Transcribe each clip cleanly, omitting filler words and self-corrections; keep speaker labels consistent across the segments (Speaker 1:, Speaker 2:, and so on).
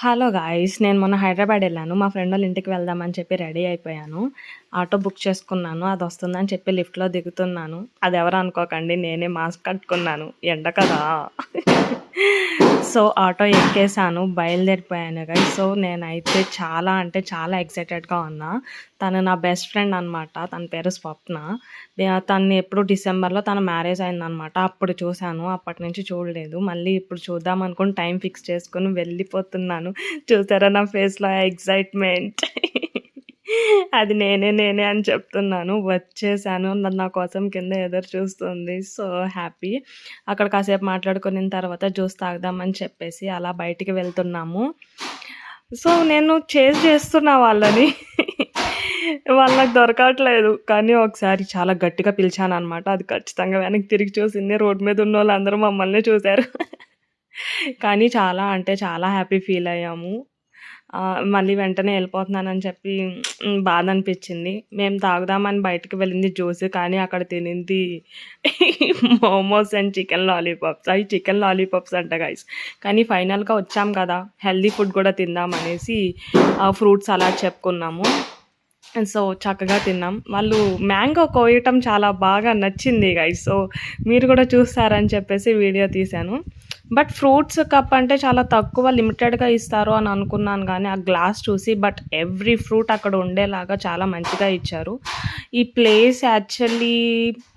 Speaker 1: Hello guys! నేను మొన్న హైదరాబాద్ ఎళ్ళాను. మా ఫ్రెండ్ వాళ్ళ ఇంటికి వెళ్దామని చెప్పి రెడీ అయిపోయాను. ఆటో బుక్ చేసుకున్నాను. అదొస్తుందని చెప్పి లిఫ్ట్‌లో దిగుతున్నాను. అదెవరో అనుకోకండి, నేనే మాస్క్ కట్టుకున్నాను. ఎండ కదా! సో, ఆటో ఎక్కేసాను. బయలుదేరిపోయాను గైస్. సో, నేనైతే చాలా అంటే చాలా ఎక్సైటెడ్‌గా ఉన్నా. తను నా బెస్ట్ ఫ్రెండ్ అనమాట. తన పేరు స్వప్న. తనని ఎప్పుడు డిసెంబర్‌లో తన మ్యారేజ్ అయిందనమాట. అప్పుడు చూశాను. అప్పటి నుంచి చూడలేదు. మళ్ళీ ఇప్పుడు చూద్దాం అనుకుని టైం ఫిక్స్ చేసుకొని వెళ్ళిపోతున్నాను. చూసారా నా ఫేస్‌లో ఎక్సైట్‌మెంట్. అది నేనే అని చెప్తున్నాను. వచ్చేసాను. నా కోసం కింద ఎదురు చూస్తుంది. So happy. అక్కడ కాసేపు మాట్లాడుకున్న తర్వాత జ్యూస్ తాగుదామని చెప్పేసి అలా బయటికి వెళ్తున్నాము. సో నేను చేస్తున్నా వాళ్ళని. వాళ్ళకి దొరకట్లేదు. కానీ ఒకసారి చాలా గట్టిగా పిలిచాననమాట. అది ఖచ్చితంగా వెనక్కి తిరిగి చూసింది. రోడ్డు మీద ఉన్నోళ్ళందరూ మమ్మల్నే చూసారు. కానీ చాలా అంటే చాలా హ్యాపీ ఫీల్ అయ్యాము. మళ్ళీ వెంటనే వెళ్ళిపోతున్నానని చెప్పి బాధ అనిపించింది. మేము తాగుదామని బయటకు వెళ్ళింది జ్యూస్. కానీ అక్కడ తినింది మోమోస్ అండ్ చికెన్ లాలీపాప్స్. అవి చికెన్ లాలీపాప్స్ అంట గైస్. కానీ ఫైనల్గా వచ్చాం కదా, హెల్దీ ఫుడ్ కూడా తిందామనేసి ఫ్రూట్ సలాడ్ చెప్పుకున్నాము. సో చక్కగా తిన్నాం. వాళ్ళు మ్యాంగో కోయటం చాలా బాగా నచ్చింది గైస్. సో మీరు కూడా చూస్తారని చెప్పేసి వీడియో తీశాను. బట్ ఫ్రూట్స్ కప్ అంటే చాలా తక్కువ లిమిటెడ్గా ఇస్తారు అని అనుకున్నాను. కానీ ఆ గ్లాస్ చూసి బట్ ఎవ్రీ ఫ్రూట్ అక్కడ ఉండేలాగా చాలా మంచిగా ఇచ్చారు. ఈ place actually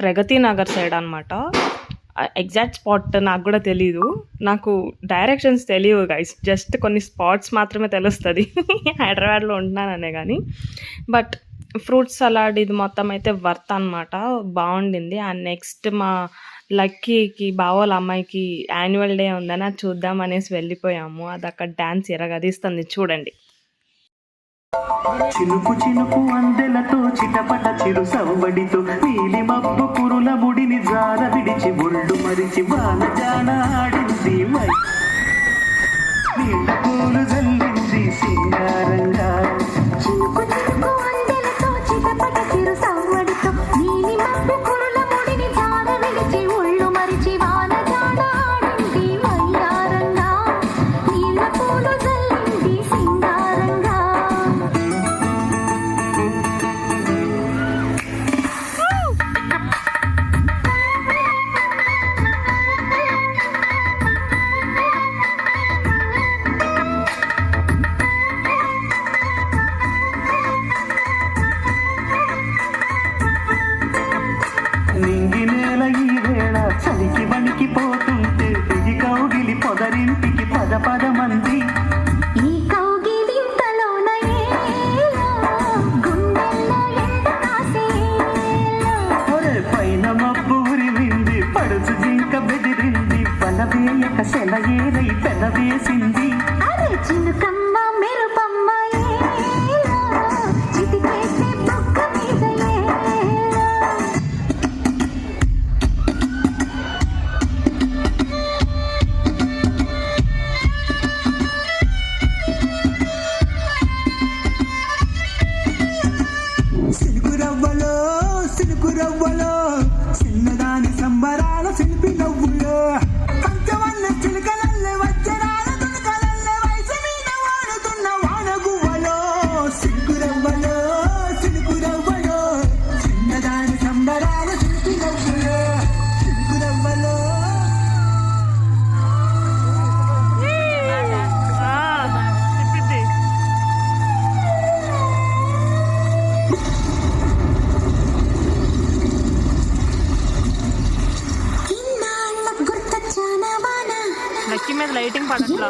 Speaker 1: Pragathi Nagar side అనమాట. ఎగ్జాక్ట్ స్పాట్ నాకు కూడా తెలీదు. నాకు డైరెక్షన్స్ తెలియవు గైస్. జస్ట్ కొన్ని స్పాట్స్ మాత్రమే తెలుస్తుంది హైదరాబాద్లో ఉంటున్నాననే కానీ. బట్ ఫ్రూట్ సలాడ్ ఇది మొత్తం అయితే వర్త్ అనమాట. బాగుండింది. అండ్ నెక్స్ట్ మా లక్కీకి బావోళ్ళ అమ్మాయికి యాన్యువల్ డే ఉందని అది చూద్దాం అనేసి వెళ్ళిపోయాము. అది అక్కడ డ్యాన్స్ ఎరగదీస్తుంది చూడండి.
Speaker 2: చినుకు చినుకు అందెలతో చిటపట చిరు సవ్వడితో నీలి మబ్బు పురుల ముడిని జార విడిచి ఒళ్ళు మరిచి బాల జాన ఆడింది నీళ్ళ పూలు జల్లింది సింగారంగా. చలికి వణికి పోతుంటే దిగి కౌగిలి పొదరింటికి పద మంది. ఈ కౌగిలింతలోన పైన మబ్బు ఉరివింది, పడుచు జింక బెదిరింది, వలవేయక సెలయేరై పెనవేసింది. చినుకమ్మ మెరుపమ్మ రవ్వలో చిన్నదాని సంబరాల శిల్పి నవ్వులో పంచవన్న చిలుకలల్లే వచ్చరాల తులకలల్లే వయసు మీద వాడుతున్న వానగువ్వలో సిలుకు రవ్వలో చిన్నదాని సంబరాల శిల్పి నవ్వులో సిలుకు రవ్వలో.
Speaker 1: లక్కీ మీద లైటింగ్ పడట్లా.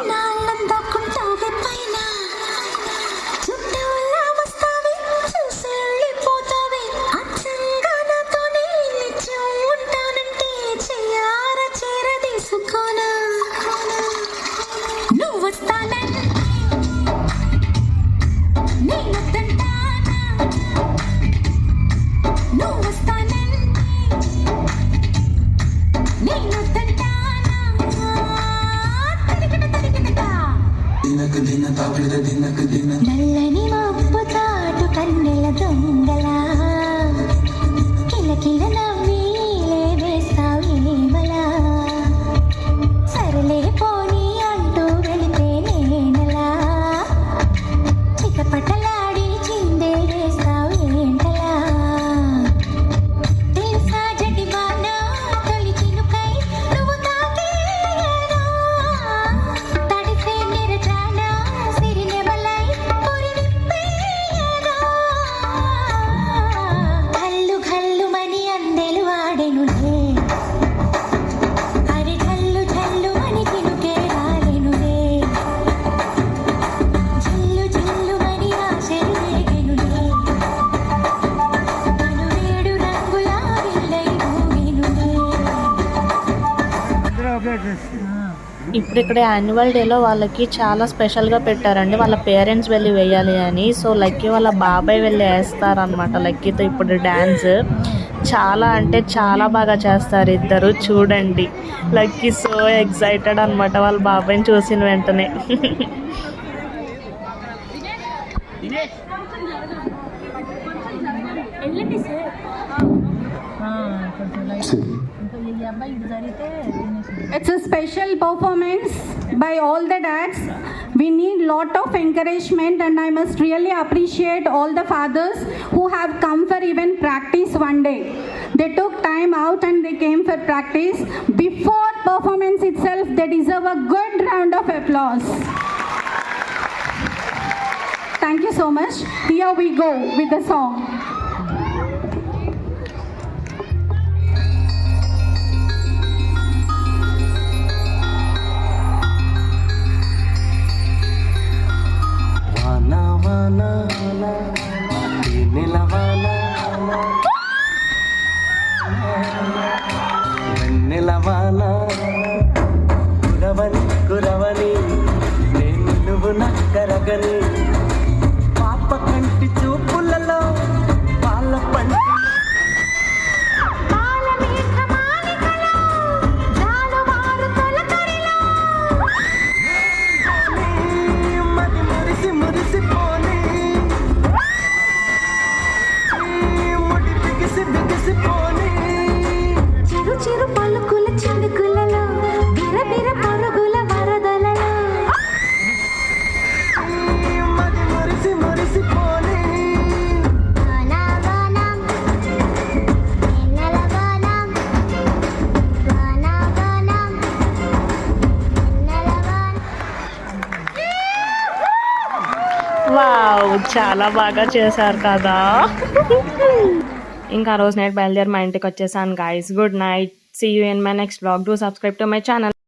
Speaker 3: నల్లని మబ్బు చాటు కన్నెల దొంగలా కిలకిల నవ్వి వేస్తావేమలా సరలే పోనీ అంటూ వెళితే నేనలా
Speaker 4: ఇప్పుడు ఇక్కడ యాన్యువల్ డేలో వాళ్ళకి చాలా స్పెషల్గా పెట్టారండి, వాళ్ళ పేరెంట్స్ వెళ్ళి వేయాలి అని. సో లక్కీ వాళ్ళ బాబాయ్ వెళ్ళి వేస్తారనమాట లక్కీతో ఇప్పుడు డ్యాన్స్. చాలా అంటే చాలా బాగా చేస్తారు ఇద్దరు. చూడండి, లక్కీ సో ఎక్సైటెడ్ అనమాట వాళ్ళ బాబాయ్ని చూసిన వెంటనే.
Speaker 5: It's a special performance by all the dads. We need lot of encouragement, and I must really appreciate all the fathers who have come for even practice one day. They took time out and they came for practice. Before performance itself, they deserve a good round of applause. Thank you so much. Here we go with the song.
Speaker 2: వానా వానా నెలవానా వెన్నెలవానా కురవని కురవని నేను నువ్వు నక్కరగని పాప కంటి చూపులలో పాల పంటి మది మురిసి మురిసిపోని ముడి బిగిసి బిగిసిపోని
Speaker 3: చిరు చిరు పలుకుల చినుకులలో బిరబిర పరుగుల వరదలలో
Speaker 2: మది మురిసి మురిసిపోని
Speaker 3: వానావానం ఎన్నెలవానం వానావానం ఎన్నెలవానం.
Speaker 1: వావ్, చాలా బాగా చేశారు కదా. ఇంకా ఆ రోజు నైట్ బయలుదేరి మా ఇంటికి వచ్చేసాను guys. Good night, see you in my next blog. Do subscribe to my channel.